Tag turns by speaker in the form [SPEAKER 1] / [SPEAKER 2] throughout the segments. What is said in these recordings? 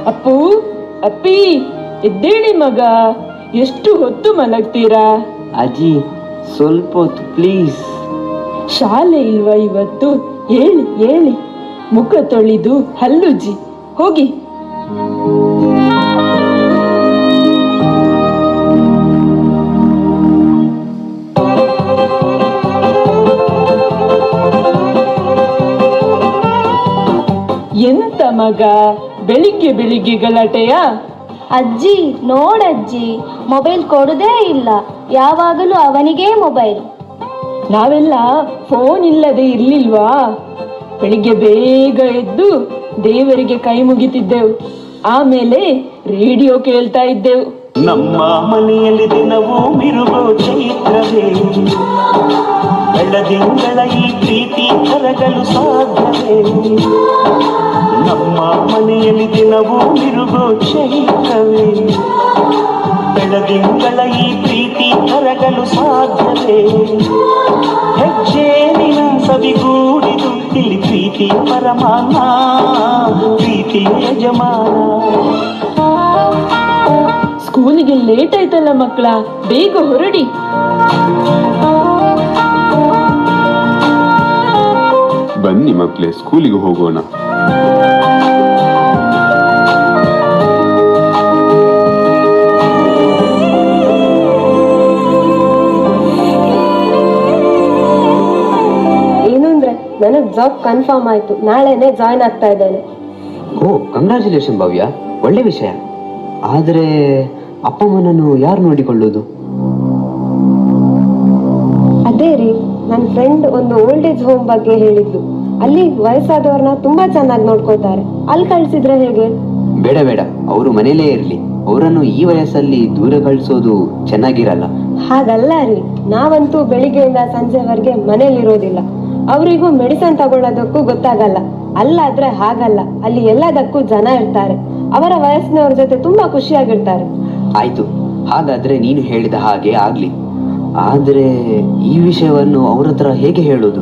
[SPEAKER 1] ಅಪ್ಪು, ಅಪ್ಪಿ, ಎದ್ದೇಳಿ ಮಗ. ಎಷ್ಟು ಹೊತ್ತು ಮಲಗ್ತೀರಾ?
[SPEAKER 2] ಅಜ್ಜಿ, ಸ್ವಲ್ಪ ಹೊತ್ತು ಪ್ಲೀಸ್.
[SPEAKER 1] ಶಾಲೆ ಇಲ್ವಾ ಇವತ್ತು? ಹೇಳಿ ಹೇಳಿ. ಮುಖ ತೊಳೆದು ಹಲ್ಲುಜ್ಜಿ ಹೋಗಿ. ಎಂತ ಮಗ, ಬೆಳಿಗ್ಗೆ ಬೆಳಿಗ್ಗೆ ಗಲಾಟೆಯಾ?
[SPEAKER 3] ಅಜ್ಜಿ ನೋಡಜ್ಜಿ, ಮೊಬೈಲ್ ಕೊಡುದೇ ಇಲ್ಲ. ಯಾವಾಗಲೂ ಅವನಿಗೇ ಮೊಬೈಲ್.
[SPEAKER 1] ನಾವೆಲ್ಲ ಫೋನ್ ಇಲ್ಲದೆ ಇರ್ಲಿಲ್ವಾ? ಬೆಳಿಗ್ಗೆ ಬೇಗ ಎದ್ದು ದೇವರಿಗೆ ಕೈ ಮುಗಿತಿದ್ದೆವು. ಆಮೇಲೆ ರೇಡಿಯೋ ಕೇಳ್ತಾ ಇದ್ದೆವು.
[SPEAKER 4] ನಮ್ಮ ಮನೆಯಲ್ಲಿ ದಿನವೂ ಮಿರುಗೋ ಚೈತ್ರವೇ, ಬೆಳದಿಂಗಳ ಈ ಪ್ರೀತಿ ಕರಗಲು ಸಾಧ್ಯವೇ? ನಮ್ಮ ಮನೆಯಲ್ಲಿ ದಿನವೂ ಮಿರುಗೋ ಚೈತ್ರವೇ, ಬೆಳದಿಂಗಳ ಈ ಪ್ರೀತಿ ಕರಗಲು ಸಾಧ್ಯವೇ? ಹೆಜ್ಜೇನಿನ ಸವಿಗೂಡಿದು ಇಲ್ಲಿ ಪ್ರೀತಿ ಪರಮಾನ, ಪ್ರೀತಿ ಯಜಮಾನ.
[SPEAKER 1] ಸ್ಕೂಲಿಗೆ ಲೇಟ್ ಆಯ್ತಲ್ಲ ಮಕ್ಕಳ, ಬೇಗ ಹೊರಡಿ.
[SPEAKER 5] ಬನ್ನಿ ಮಕ್ಕಳೇ, ಸ್ಕೂಲಿಗೆ ಹೋಗೋಣ.
[SPEAKER 6] ಏನು ಅಂದ್ರೆ ನನಗ್ ಜಾಬ್ ಕನ್ಫರ್ಮ್ ಆಯ್ತು. ನಾಳೆನೆ ಜಾಯ್ನ್ ಆಗ್ತಾ ಇದ್ದೇನೆ.
[SPEAKER 2] ಓ, ಕಂಗ್ರಾಚುಲೇಷನ್ ಭವ್ಯ, ಒಳ್ಳೆ ವಿಷಯ. ಆದರೆ ಅಪ್ಪ ಅಮ್ಮನನ್ನು ಯಾರು ನೋಡಿಕೊಳ್ಳೋದು?
[SPEAKER 6] ಅದೇ ರೀ, ನನ್ನ ಫ್ರೆಂಡ್ ಒಂದು ಓಲ್ಡ್ ಏಜ್ ಹೋಮ್ ಬಗ್ಗೆ ಹೇಳಿದ್ಲು. ಅಲ್ಲಿ ವಯಸ್ಸಾದವ್ರನ್ನ ತುಂಬಾ ಚೆನ್ನಾಗಿ ನೋಡ್ಕೋತಾರೆ. ಅಲ್ಲಿ ಕಳ್ಸಿದ್ರೆ ಹೇಗೆ?
[SPEAKER 2] ಬೇಡ ಬೇಡ, ಅವರು ಮನೇಲೇ ಇರಲಿ. ಅವರನ್ನು ಈ ವಯಸ್ಸಲ್ಲಿ ದೂರ ಕಳಿಸೋದು ಚೆನ್ನಾಗಿರಲ್ಲ.
[SPEAKER 6] ಹಾಗಲ್ಲ ರೀ, ನಾವಂತೂ ಬೆಳಿಗ್ಗೆಯಿಂದ ಸಂಜೆವರೆಗೆ ಮನೇಲಿರೋದಿಲ್ಲ. ಅವರಿಗೂ ಮೆಡಿಸಿನ್ ತಗೊಳ್ಳೋದಕ್ಕೂ ಗೊತ್ತಾಗಲ್ಲ. ಅಲ್ಲಾದ್ರೆ ಹಾಗಲ್ಲ, ಅಲ್ಲಿ ಎಲ್ಲದಕ್ಕೂ ಜನ ಇರ್ತಾರೆ. ಅವರ ವಯಸ್ಸಿನವ್ರ ಜೊತೆ ತುಂಬಾ ಖುಷಿಯಾಗಿರ್ತಾರೆ.
[SPEAKER 2] ಆಯ್ತು, ಹಾಗಾದ್ರೆ ನೀನು ಹೇಳಿದ ಹಾಗೆ ಆಗ್ಲಿ. ಆದ್ರೆ ಈ ವಿಷಯವನ್ನು ಅವ್ರ ಹತ್ರ ಹೇಗೆ ಹೇಳೋದು?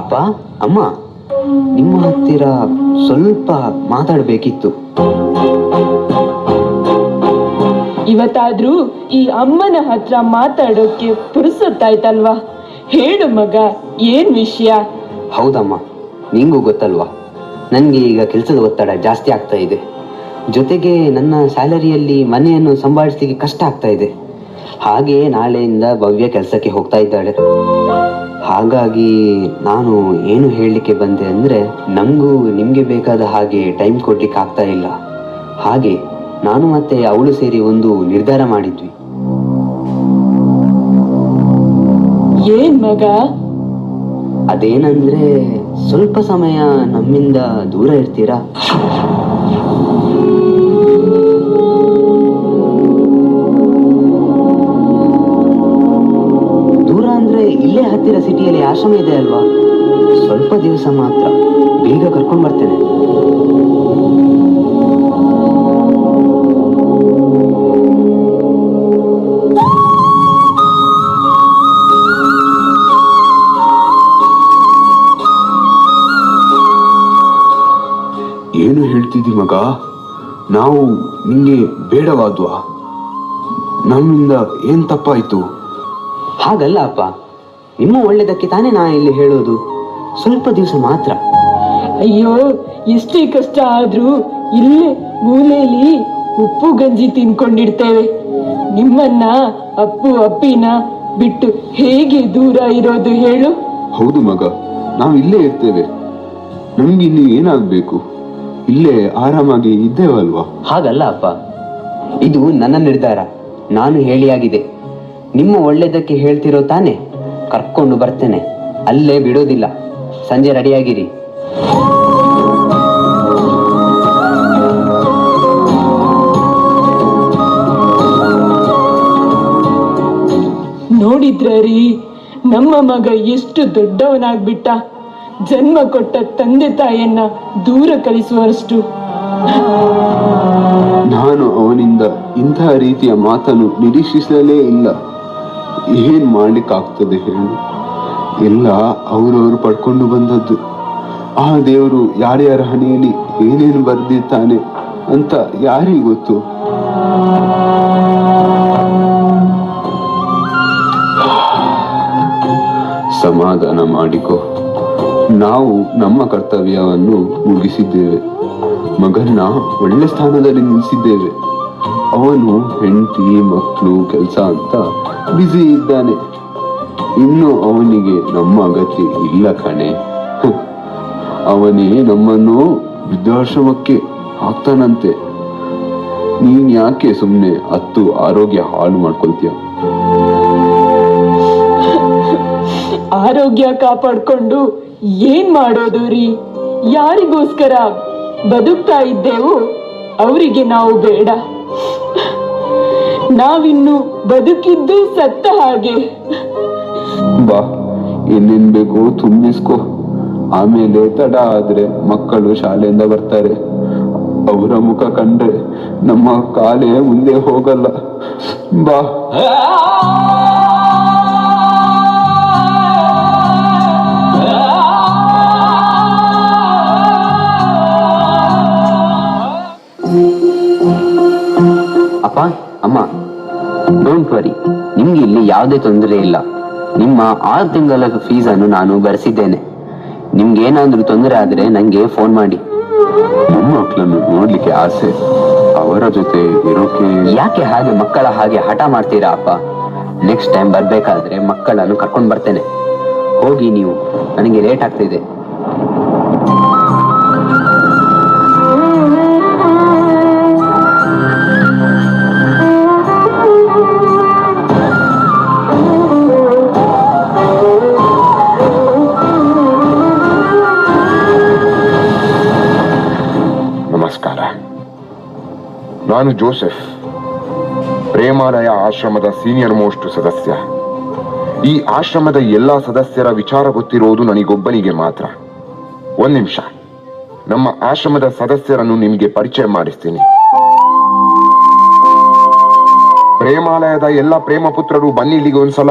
[SPEAKER 2] ಅಪ್ಪ ಅಮ್ಮ, ನಿಮ್ಮ ಹತ್ತಿರ ಸ್ವಲ್ಪ ಮಾತಾಡ್ಬೇಕಿತ್ತು.
[SPEAKER 1] ಇವತ್ತಾದ್ರೂ ಈ ಅಮ್ಮನ ಹತ್ರ ಮಾತಾಡೋಕೆ ಪುರುಸೊತ್ತಾಯ್ತಲ್ವಾ? ಹೇಳು ಮಗ, ಏನ್ ವಿಷಯ?
[SPEAKER 2] ಹೌದಮ್ಮ, ನಿಂಗೂ ಗೊತ್ತಲ್ವಾ, ನನಗೆ ಈಗ ಕೆಲಸದ ಒತ್ತಡ ಜಾಸ್ತಿ ಆಗ್ತಾ ಇದೆ. ಜೊತೆಗೆ ನನ್ನ ಸ್ಯಾಲರಿಯಲ್ಲಿ ಮನೆಯನ್ನು ಸಂಭಾಳಿಸಲಿಕ್ಕೆ ಕಷ್ಟ ಆಗ್ತಾ ಇದೆ. ಹಾಗೆಯೇ ನಾಳೆಯಿಂದ ಭವ್ಯ ಕೆಲಸಕ್ಕೆ ಹೋಗ್ತಾ ಇದ್ದಾಳೆ. ಹಾಗಾಗಿ ನಾನು ಏನು ಹೇಳಲಿಕ್ಕೆ ಬಂದೆ ಅಂದರೆ, ನಮಗೂ ನಿಮಗೆ ಬೇಕಾದ ಹಾಗೆ ಟೈಮ್ ಕೊಡ್ಲಿಕ್ಕೆ ಆಗ್ತಾ ಇಲ್ಲ. ಹಾಗೆ ನಾನು ಮತ್ತೆ ಅವಳು ಸೇರಿ ಒಂದು ನಿರ್ಧಾರ ಮಾಡಿದ್ವಿ.
[SPEAKER 1] ಏನ್ ಮಗ?
[SPEAKER 2] ಅದೇನಂದ್ರೆ, ಸ್ವಲ್ಪ ಸಮಯ ನಮ್ಮಿಂದ ದೂರ ಇರ್ತೀರಾ? ದೂರ ಅಂದ್ರೆ ಇಲ್ಲೇ ಹತ್ತಿರ ಸಿಟಿಯಲ್ಲಿ ಆಶ್ರಮ ಇದೆ ಅಲ್ವಾ? ಸ್ವಲ್ಪ ದಿವಸ ಮಾತ್ರ, ಬೇಗ ಕರ್ಕೊಂಡು ಬರ್ತೇನೆ.
[SPEAKER 5] ಏನು ಹೇಳ್ತಿದ್ದಿ ಮಗ? ನಾವು ನಿಂಗೆ ಬೇಡವಾದ್ವಾ? ನಮ್ಮಿಂದ ಏನ್ ತಪ್ಪಾಯ್ತು?
[SPEAKER 2] ಹಾಗಲ್ಲ ಅಪ್ಪ, ನಿಮ್ಮ ಒಳ್ಳೆದಕ್ಕೆ ತಾನೇ ನಾ ಇಲ್ಲಿ ಹೇಳೋದು. ಸ್ವಲ್ಪ ದಿವಸ ಮಾತ್ರ.
[SPEAKER 1] ಅಯ್ಯೋ, ಎಷ್ಟೇ ಕಷ್ಟ ಆದ್ರೂ ಇಲ್ಲೇ ಮೂಲೆಯಲ್ಲಿ ಉಪ್ಪು ಗಂಜಿ ತಿನ್ಕೊಂಡಿರ್ತೇವೆ. ನಿಮ್ಮನ್ನ ಅಪ್ಪು ಅಪ್ಪಿನ ಬಿಟ್ಟು ಹೇಗೆ ದೂರ ಇರೋದು ಹೇಳು?
[SPEAKER 5] ಹೌದು ಮಗ, ನಾವು ಇಲ್ಲೇ ಇರ್ತೇವೆ. ನಮ್ಗೆ ಇನ್ನು ಏನಾಗ್ಬೇಕು? ಇಲ್ಲೇ ಆರಾಮಾಗಿ ಇದ್ದೇವಲ್ವಾ?
[SPEAKER 2] ಹಾಗಲ್ಲ ಅಪ್ಪ, ಇದು ನನ್ನ ನಿರ್ಧಾರ. ನಾನು ಹೇಳಿಯಾಗಿದೆ. ನಿಮ್ಮ ಒಳ್ಳೆದಕ್ಕೆ ಹೇಳ್ತಿರೋ ತಾನೆ. ಕರ್ಕೊಂಡು ಬರ್ತೇನೆ, ಅಲ್ಲೇ ಬಿಡೋದಿಲ್ಲ. ಸಂಜೆ ರೆಡಿಯಾಗಿರಿ.
[SPEAKER 1] ನೋಡಿದ್ರೀ, ನಮ್ಮ ಮಗ ಎಷ್ಟು ದೊಡ್ಡವನಾಗ್ಬಿಟ್ಟ. ಜನ್ಮ ಕೊಟ್ಟ ತಂದೆ ತಾಯಿಯನ್ನ ದೂರ ಕಳಿಸುವಷ್ಟು.
[SPEAKER 5] ನಾನು ಅವನಿಂದ ಇಂತಹ ರೀತಿಯ ಮಾತನ್ನು ನಿರೀಕ್ಷಿಸಲೇ ಇಲ್ಲ. ಏನ್ ಮಾಡ್ಲಿಕ್ಕಾಗ್ತದೆ ಹೇಳು? ಎಲ್ಲ ಅವರವರು ಪಡ್ಕೊಂಡು ಬಂದದ್ದು. ಆ ದೇವರು ಯಾರ್ಯಾರ ಹಣೆಯಲ್ಲಿ ಏನೇನು ಬರ್ದಿರ್ತಾನೆ ಅಂತ ಯಾರಿಗೂ ಗೊತ್ತು. ಸಮಾಧಾನ ಮಾಡಿಕೊ. ನಾವು ನಮ್ಮ ಕರ್ತವ್ಯವನ್ನು ಮುಗಿಸಿದ್ದೇವೆ. ಮಗನ್ನ ಒಳ್ಳೆ ಸ್ಥಾನದಲ್ಲಿ ನಿಲ್ಲಿಸಿದ್ದೇವೆ. ಅವನು ಹೆಂಡತಿ ಮಕ್ಕಳು ಕೆಲಸ ಅಂತ ಬ್ಯುಸಿ ಇದ್ದಾನೆ. ಇನ್ನು ಅವನಿಗೆ ನಮ್ಮ ಅಗತ್ಯ ಇಲ್ಲ ಕಣೆ. ಅವನೇ ನಮ್ಮನ್ನು ವೃದ್ಧಾಶ್ರಮಕ್ಕೆ ಹಾಕ್ತಾನಂತೆ. ನೀನ್ ಯಾಕೆ ಸುಮ್ಮನೆ ಆರೋಗ್ಯ ಹಾಳು ಮಾಡ್ಕೊಳ್ತೀಯ?
[SPEAKER 1] ಆರೋಗ್ಯ ಕಾಪಾಡ್ಕೊಂಡು ಏನ್ ಮಾಡೋದು ರೀ? ಯಾರಿಗೋಸ್ಕರ ಬದುಕ್ತಾ ಇದ್ದೇವು ಅವರಿಗೆ ನಾವು ಬೇಡ. ನಾವಿನ್ನು ಬದುಕಿದ್ದು ಸತ್ತ ಹಾಗೆ.
[SPEAKER 5] ಬಾ, ಏನೇನ್ ಬೇಕು ತುಂಬಿಸ್ಕೊ. ಆಮೇಲೆ ತಡ ಆದ್ರೆ ಮಕ್ಕಳು ಶಾಲೆಯಿಂದ ಬರ್ತಾರೆ. ಅವರ ಮುಖ ಕಂಡ್ರೆ ನಮ್ಮ ಕಾಲೇ ಮುಂದೆ ಹೋಗಲ್ಲ. ಬಾ.
[SPEAKER 2] ಅಪ್ಪ, ಅಮ್ಮ, ಡೋಂಟ್ ವರಿ, ನಿಮ್ಗೆ ಇಲ್ಲಿ ಯಾವುದೇ ತೊಂದರೆ ಇಲ್ಲ. ನಿಮ್ಮ 6 ತಿಂಗಳ ಫೀಸನ್ನು ನಾನು ಭರಿಸಿದ್ದೇನೆ. ನಿಮ್ಗೆ ಏನಾದ್ರೂ ತೊಂದರೆ ಆದ್ರೆ ನಂಗೆ ಫೋನ್ ಮಾಡಿ.
[SPEAKER 5] ನಮ್ಮ ಮಕ್ಕಳನ್ನು ನೋಡ್ಲಿಕ್ಕೆ ಆಸೆ, ಅವರ ಜೊತೆ ಇರೋಕೆ.
[SPEAKER 2] ಯಾಕೆ ಹಾಗೆ ಮಕ್ಕಳ ಹಾಗೆ ಹಠ ಮಾಡ್ತೀರಾ ಅಪ್ಪ? ನೆಕ್ಸ್ಟ್ ಟೈಮ್ ಬರ್ಬೇಕಾದ್ರೆ ಮಕ್ಕಳನ್ನು ಕರ್ಕೊಂಡು ಬರ್ತೇನೆ. ಹೋಗಿ ನೀವು, ನನಗೆ ಲೇಟ್ ಆಗ್ತಿದೆ.
[SPEAKER 7] ನಮಸ್ಕಾರ. ನಾನು ಜೋಸೆಫ್, ಪ್ರೇಮಾಲಯ ಆಶ್ರಮದ ಸೀನಿಯರ್ ಮೋಸ್ಟ್ ಸದಸ್ಯ. ಈ ಆಶ್ರಮದ ಎಲ್ಲಾ ಸದಸ್ಯರ ವಿಚಾರ ಗೊತ್ತಿರೋದು ನನಗೊಬ್ಬನಿಗೆ ಮಾತ್ರ. 1 ನಿಮಿಷ, ನಮ್ಮ ಆಶ್ರಮದ ಸದಸ್ಯರನ್ನು ನಿಮಗೆ ಪರಿಚಯ ಮಾಡಿಸ್ತೀನಿ. ಪ್ರೇಮಾಲಯದ ಎಲ್ಲ ಪ್ರೇಮ ಪುತ್ರರು ಬನ್ನಿ ಇಲ್ಲಿಗೆ ಒಂದ್ಸಲ.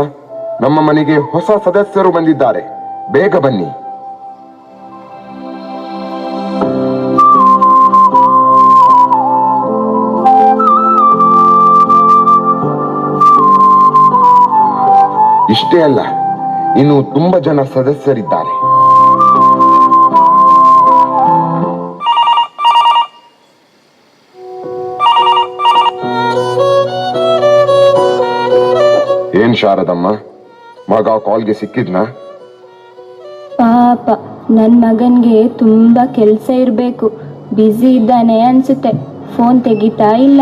[SPEAKER 7] ನಮ್ಮ ಮನೆಗೆ ಹೊಸ ಸದಸ್ಯರು ಬಂದಿದ್ದಾರೆ, ಬೇಗ ಬನ್ನಿ. ಇಷ್ಟೇ ಅಲ್ಲ, ಇನ್ನು ತುಂಬಾ ಜನ ಸದಸ್ಯರಿದ್ದಾರೆ. ಏನ್ ಶಾರದಮ್ಮ, ಮಗ ಕಾಲ್ಗೆ ಸಿಕ್ಕಿದ್ನಾ?
[SPEAKER 3] ಪಾಪ, ನನ್ ಮಗನ್ಗೆ ತುಂಬಾ ಕೆಲ್ಸ ಇರ್ಬೇಕು. ಬ್ಯುಸಿ ಇದ್ದಾನೆ ಅನ್ಸುತ್ತೆ, ಫೋನ್ ತೆಗಿತಾ ಇಲ್ಲ.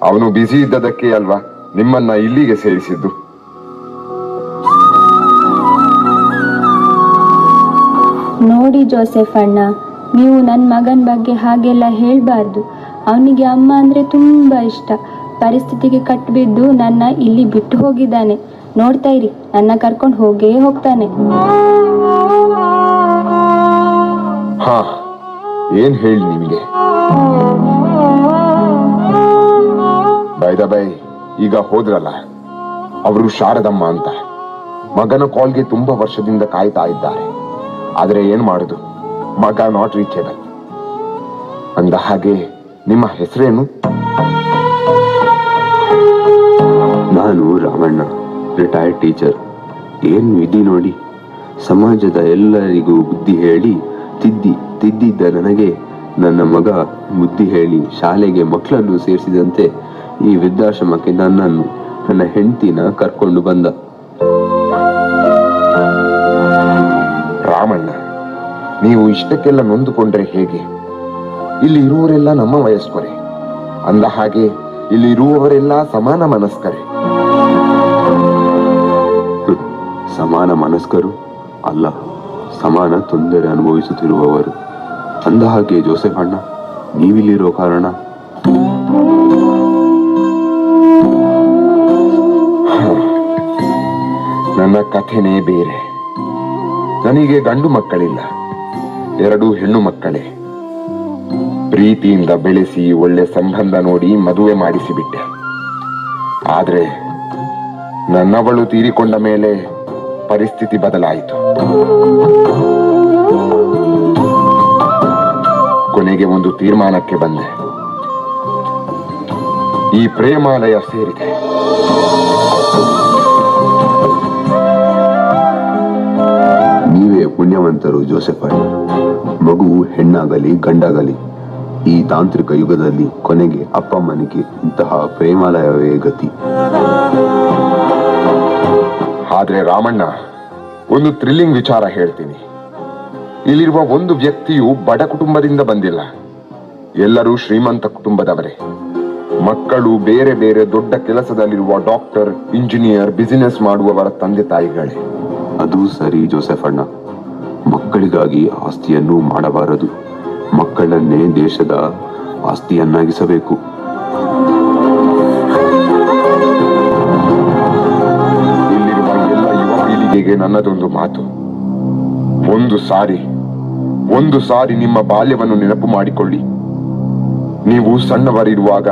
[SPEAKER 7] ಅವನು ಬ್ಯುಸಿ ಇದ್ದದಕ್ಕೆ ಅಲ್ವಾ ನಿಮ್ಮನ್ನ ಇಲ್ಲಿಗೆ ಸೇರಿಸಿದ್ದು.
[SPEAKER 3] ನೋಡಿ ಜೋಸೆಫ್ ಅಣ್ಣ, ನೀವು ನನ್ನ ಮಗನ ಬಗ್ಗೆ ಹಾಗೆಲ್ಲ ಹೇಳ್ಬಾರ್ದು. ಅವನಿಗೆ ಅಮ್ಮ ಅಂದ್ರೆ ತುಂಬಾ ಇಷ್ಟ. ಪರಿಸ್ಥಿತಿಗೆ ಕಟ್ಬಿದ್ದು ನನ್ನ ಇಲ್ಲಿ ಬಿಟ್ಟು ಹೋಗಿದ್ದಾನೆ. ನೋಡ್ತಾ ಇರಿ, ನನ್ನ ಕರ್ಕೊಂಡು ಹೋಗೇ ಹೋಗ್ತಾನೆ.
[SPEAKER 7] ಹಾ, ಏನ್ ಹೇಳಿ ನಿಮಗೆ? ಬೈ ಈಗ ಹೋದ್ರಲ್ಲ, ಅವರು ಶಾರದಮ್ಮ ಅಂತ. ಮಗನ ಕಾಲ್ಗೆ ತುಂಬಾ ವರ್ಷದಿಂದ ಕಾಯ್ತಾ ಇದ್ದಾರೆ. ಆದ್ರೆ ಏನ್ ಮಾಡುದು, ಮಗ ನಾಟ್ ರೀಚೇಬಲ್. ಅಂದ ಹಾಗೆ ನಿಮ್ಮ ಹೆಸರೇನು?
[SPEAKER 5] ನಾನು ರಾಮಣ್ಣ, ರಿಟೈರ್ಡ್ ಟೀಚರ್. ಏನ್ ವಿಧಿ ನೋಡಿ, ಸಮಾಜದ ಎಲ್ಲರಿಗೂ ಬುದ್ಧಿ ಹೇಳಿ ತಿದ್ದಿದ್ದ ನನಗೆ ನನ್ನ ಮಗ ಬುದ್ಧಿ ಹೇಳಿ ಶಾಲೆಗೆ ಮಕ್ಕಳನ್ನು ಸೇರಿಸಿದಂತೆ ಈ ವೃದ್ಧಾಶ್ರಮಕ್ಕೆ ನನ್ನನ್ನು, ನನ್ನ ಹೆಂಡತಿನ ಕರ್ಕೊಂಡು ಬಂದ.
[SPEAKER 7] ರಾಮಣ್ಣ, ನೀವು ಇಷ್ಟಕ್ಕೆಲ್ಲ ನೊಂದುಕೊಂಡ್ರೆ ಹೇಗೆ? ಇಲ್ಲಿ ಇರುವವರೆಲ್ಲ ನಮ್ಮ ವಯಸ್ಕರೇ. ಅಂದ ಹಾಗೆ ಇಲ್ಲಿ ಇರುವವರೆಲ್ಲ ಸಮಾನ ಮನಸ್ಕರೇ.
[SPEAKER 5] ಸಮಾನ ಮನಸ್ಕರು ಅಲ್ಲ, ಸಮಾನ ತೊಂದರೆ ಅನುಭವಿಸುತ್ತಿರುವವರು. ಅಂದ ಹಾಗೆ ಜೋಸೆಫ್ ಅಣ್ಣ, ನೀವಿಲ್ಲಿರೋ ಕಾರಣ
[SPEAKER 7] ನನ್ನ ಕಥೆನೇ ಬೇರೆ. ನನಗೆ ಗಂಡು ಮಕ್ಕಳಿಲ್ಲ, 2 ಹೆಣ್ಣು ಮಕ್ಕಳೇ. ಪ್ರೀತಿಯಿಂದ ಬೆಳೆಸಿ ಒಳ್ಳೆ ಸಂಬಂಧ ನೋಡಿ ಮದುವೆ ಮಾಡಿಸಿಬಿಟ್ಟೆ. ಆದ್ರೆ ನನ್ನವಳು ತೀರಿಕೊಂಡ ಮೇಲೆ ಪರಿಸ್ಥಿತಿ ಬದಲಾಯಿತು. ಕೊನೆಗೆ ಒಂದು ತೀರ್ಮಾನಕ್ಕೆ ಬಂದೆ. ಈ ಪ್ರೇಮಾಲಯ ಸೇರಿದೆ.
[SPEAKER 5] ನೀವೇ ಪುಣ್ಯವಂತರು ಜೋಸೆಫ್. ಮಗು ಹೆಣ್ಣಾಗಲಿ ಗಂಡಾಗಲಿ ಈ ತಾಂತ್ರಿಕ ಯುಗದಲ್ಲಿ ಕೊನೆಗೆ ಅಪ್ಪಮ್ಮನಿಗೆ ಇಂತಹ ಪ್ರೇಮಾಲಯವೇ ಗತಿ.
[SPEAKER 7] ಆದ್ರೆ ರಾಮಣ್ಣ, ಒಂದು ಥ್ರಿಲ್ಲಿಂಗ್ ವಿಚಾರ ಹೇಳ್ತೀನಿ. ಇಲ್ಲಿರುವ ಒಂದು ವ್ಯಕ್ತಿಯು ಬಡ ಕುಟುಂಬದಿಂದ ಬಂದಿಲ್ಲ. ಎಲ್ಲರೂ ಶ್ರೀಮಂತ ಕುಟುಂಬದವರೇ. ಮಕ್ಕಳು ಬೇರೆ ಬೇರೆ ದೊಡ್ಡ ಕೆಲಸದಲ್ಲಿರುವ ಡಾಕ್ಟರ್, ಇಂಜಿನಿಯರ್, ಬಿಸಿನೆಸ್ ಮಾಡುವವರ ತಂದೆ ತಾಯಿಗಳೇ.
[SPEAKER 5] ಅದು ಸರಿ ಜೋಸೆಫ್ ಅಣ್ಣ. ಮಕ್ಕಳಿಗಾಗಿ ಆಸ್ತಿಯನ್ನು ಮಾಡಬಾರದು. ಮಕ್ಕಳನ್ನೇ ದೇಶದ ಆಸ್ತಿಯನ್ನಾಗಿಸಬೇಕು.
[SPEAKER 7] ಇಲ್ಲಿರುವ ಎಲ್ಲ ಯುವ ಪೀಳಿಗೆಗೆ ನನ್ನದೊಂದು ಮಾತು. ಒಂದು ಸಾರಿ ನಿಮ್ಮ ಬಾಲ್ಯವನ್ನು ನೆನಪು ಮಾಡಿಕೊಳ್ಳಿ. ನೀವು ಸಣ್ಣವರಿರುವಾಗ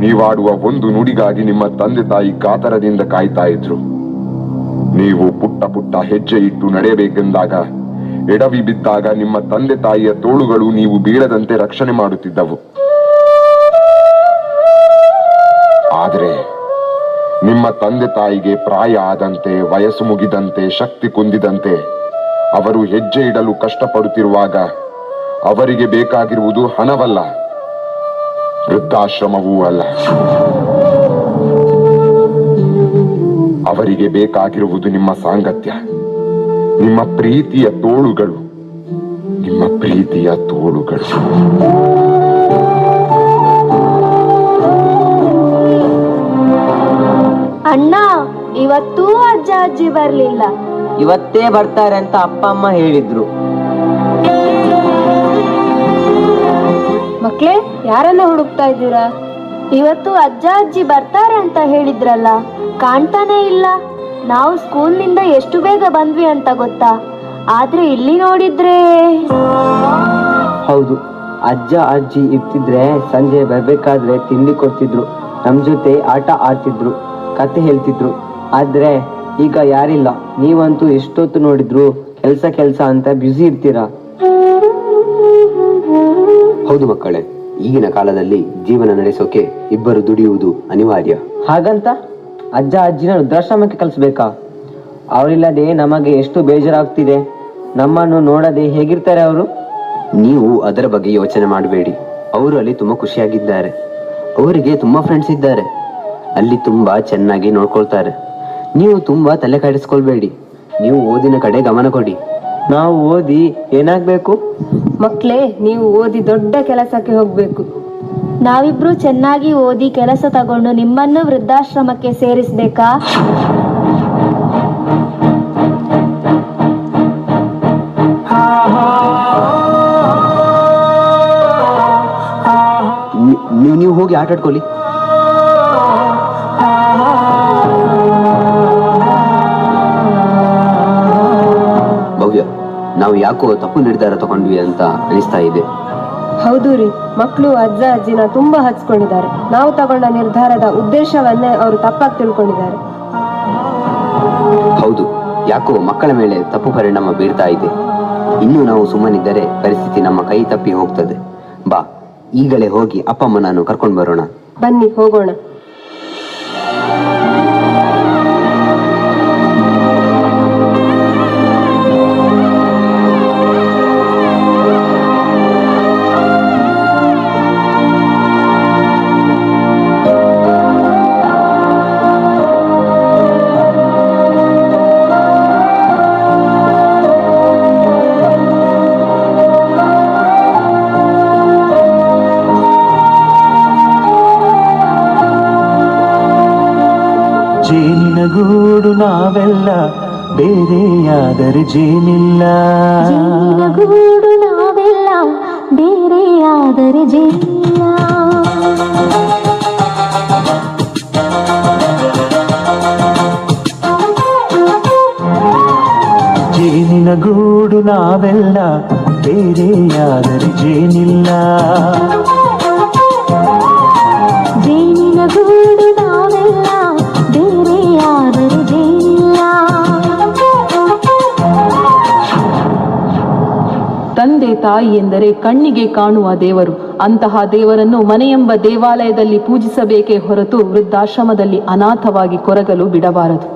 [SPEAKER 7] ನೀವಾಡುವ ಒಂದು ನುಡಿಗಾಗಿ ನಿಮ್ಮ ತಂದೆ ತಾಯಿ ಕಾತರದಿಂದ ಕಾಯ್ತಾ ಇದ್ರು. ನೀವು ಪುಟ್ಟ ಪುಟ್ಟ ಹೆಜ್ಜೆ ಇಟ್ಟು ನಡೆಯಬೇಕೆಂದಾಗ ಎಡವಿ ಬಿದ್ದಾಗ ನಿಮ್ಮ ತಂದೆ ತಾಯಿಯ ತೋಳುಗಳು ನೀವು ಬೀಳದಂತೆ ರಕ್ಷಣೆ ಮಾಡುತ್ತಿದ್ದವು. ಆದ್ರೆ ನಿಮ್ಮ ತಂದೆ ತಾಯಿಗೆ ಪ್ರಾಯ ಆದಂತೆ, ವಯಸ್ಸು ಮುಗಿದಂತೆ, ಶಕ್ತಿ ಕುಂದಿದಂತೆ ಅವರು ಹೆಜ್ಜೆ ಇಡಲು ಕಷ್ಟಪಡುತ್ತಿರುವಾಗ ಅವರಿಗೆ ಬೇಕಾಗಿರುವುದು ಹಣವಲ್ಲ, ವೃದ್ಧಾಶ್ರಮವೂ ಅಲ್ಲ. ಅವರಿಗೆ ಬೇಕಾಗಿರುವುದು ನಿಮ್ಮ ಸಾಂಗತ್ಯ, ನಿಮ್ಮ ಪ್ರೀತಿಯ ತೋಳುಗಳು, ನಿಮ್ಮ ಪ್ರೀತಿಯ ತೋಳುಗಳು.
[SPEAKER 3] ಅಣ್ಣ, ಇವತ್ತೂ ಅಜ್ಜ ಅಜ್ಜಿ ಬರ್ಲಿಲ್ಲ.
[SPEAKER 2] ಇವತ್ತೇ ಬರ್ತಾರೆ ಅಂತ ಅಪ್ಪ ಅಮ್ಮ ಹೇಳಿದ್ರು.
[SPEAKER 3] ಮಕ್ಳೇ, ಯಾರನ್ನ ಹುಡುಕ್ತಾ ಇದ್ದೀರಾ? ಇವತ್ತು ಅಜ್ಜ ಅಜ್ಜಿ ಬರ್ತಾರೆ ಅಂತ ಹೇಳಿದ್ರಲ್ಲ, ಕಾಣ್ತಾನೆ ಇಲ್ಲ. ನಾವು ಸ್ಕೂಲ್ನಿಂದ ಎಷ್ಟು ಬೇಗ ಬಂದ್ವಿ ಅಂತ ಗೊತ್ತಾ? ಆದ್ರೆ ಇಲ್ಲಿ ನೋಡಿದ್ರೆ
[SPEAKER 2] ಹೌದು, ಅಜ್ಜ ಅಜ್ಜಿ ಇರ್ತಿದ್ರೆ ಸಂಜೆ ಬರ್ಬೇಕಾದ್ರೆ ತಿಂಡಿ ಕೊಡ್ತಿದ್ರು, ನಮ್ ಜೊತೆ ಆಟ ಆಡ್ತಿದ್ರು, ಕತೆ ಹೇಳ್ತಿದ್ರು. ಆದ್ರೆ ಈಗ ಯಾರಿಲ್ಲ. ನೀವಂತೂ ಎಷ್ಟೊತ್ತು ನೋಡಿದ್ರು ಕೆಲ್ಸ ಅಂತ ಬ್ಯುಸಿ ಇರ್ತೀರಾ. ಹೌದು ಮಕ್ಕಳೇ, ಈಗಿನ ಕಾಲದಲ್ಲಿ ಜೀವನ ನಡೆಸೋಕೆ ಇಬ್ಬರು ದುಡಿಯುವುದು ಅನಿವಾರ್ಯ. ಹಾಗಂತ ಅಜ್ಜ ಅಜ್ಜಿನ ವೃದ್ಧಾಶ್ರಮಕ್ಕೆ ಕಳಿಸ್ಬೇಕಾ? ಅವರಿಲ್ಲದೆ ನಮಗೆ ಎಷ್ಟು ಬೇಜಾರಾಗ್ತಿದೆ. ನಮ್ಮನ್ನು ನೋಡದೆ ಹೇಗಿರ್ತಾರೆ ಅವರು? ನೀವು ಅದರ ಬಗ್ಗೆ ಯೋಚನೆ ಮಾಡಬೇಡಿ. ಅವರು ಅಲ್ಲಿ ತುಂಬಾ ಖುಷಿಯಾಗಿದ್ದಾರೆ. ಅವರಿಗೆ ತುಂಬಾ ಫ್ರೆಂಡ್ಸ್ ಇದ್ದಾರೆ. ಅಲ್ಲಿ ತುಂಬಾ ಚೆನ್ನಾಗಿ ನೋಡ್ಕೊಳ್ತಾರೆ. ನೀವು ತುಂಬಾ ತಲೆ ಕೆಡಿಸ್ಕೊಳ್ಬೇಡಿ. ನೀವು ಓದಿನ ಕಡೆ ಗಮನ ಕೊಡಿ. ನಾವು ಓದಿ ಏನಾಗ್ಬೇಕು?
[SPEAKER 6] ಮಕ್ಳೇ, ನೀವು ಓದಿ ದೊಡ್ಡ ಕೆಲಸಕ್ಕೆ ಹೋಗ್ಬೇಕು.
[SPEAKER 3] ನಾವಿಬ್ರು ಚೆನ್ನಾಗಿ ಓದಿ ಕೆಲಸ ತಗೊಂಡು ನಿಮ್ಮನ್ನು ವೃದ್ಧಾಶ್ರಮಕ್ಕೆ ಸೇರಿಸ್ಬೇಕಾ?
[SPEAKER 2] ನೀವು ಹೋಗಿ ಆಟ ಆಡ್ಕೊಳ್ಳಿ. ಭವ್ಯ, ನಾವು ಯಾಕೋ ತಪ್ಪು ನಿರ್ಧಾರ ತಗೊಂಡ್ವಿ ಅಂತ ಅನಿಸ್ತಾ ಇದೆ.
[SPEAKER 6] ಹೌದು ರೀ, ಮಕ್ಕಳು ಅಜ್ಜ ಅಜ್ಜಿನ ತುಂಬಾ ಹಚ್ಕೊಂಡಿದ್ದಾರೆ. ನಾವು ತಗೊಂಡ ನಿರ್ಧಾರದ ಉದ್ದೇಶವನ್ನೇ ಅವರು ತಪ್ಪಾಗಿ ತಿಳ್ಕೊಂಡಿದ್ದಾರೆ.
[SPEAKER 2] ಹೌದು, ಯಾಕೋ ಮಕ್ಕಳ ಮೇಲೆ ತಪ್ಪು ಪರಿಣಾಮ ಬೀರ್ತಾ ಇದೆ. ಇನ್ನು ನಾವು ಸುಮ್ಮನಿದ್ದರೆ ಪರಿಸ್ಥಿತಿ ನಮ್ಮ ಕೈ ತಪ್ಪಿ ಹೋಗ್ತದೆ. ಬಾ, ಈಗಲೇ ಹೋಗಿ ಅಪ್ಪ ಅಮ್ಮನನ್ನು ಕರ್ಕೊಂಡು ಬರೋಣ.
[SPEAKER 6] ಬನ್ನಿ, ಹೋಗೋಣ.
[SPEAKER 4] ಜೇನಿನ ಗೂಡು ನಾವೆಲ್ಲ ಬೇರೆಯಾದರೆ ಜೇನಿಲ್ಲ.
[SPEAKER 3] ಗೂಡು ನಾವೆಲ್ಲ ಬೇರೆಯಾದರೆ ಜೇನಿಲ್ಲ.
[SPEAKER 4] ಜೇನಿನ ಗೂಡು ನಾವೆಲ್ಲ ಬೇರೆಯಾದರೆ ಜೇನಿಲ್ಲ.
[SPEAKER 3] ಜೇನಿನ ಗೂಡು ನಾವೆಲ್ಲ
[SPEAKER 1] ತಂದೆ ತಾಯಿ ಎಂದರೆ ಕಣ್ಣಿಗೆ ಕಾಣುವ ದೇವರು. ಅಂತಹ ದೇವರನ್ನು ಮನೆಯೆಂಬ ದೇವಾಲಯದಲ್ಲಿ ಪೂಜಿಸಬೇಕೇ ಹೊರತು ವೃದ್ಧಾಶ್ರಮದಲ್ಲಿ ಅನಾಥವಾಗಿ ಕೊರಗಲು ಬಿಡಬಾರದು.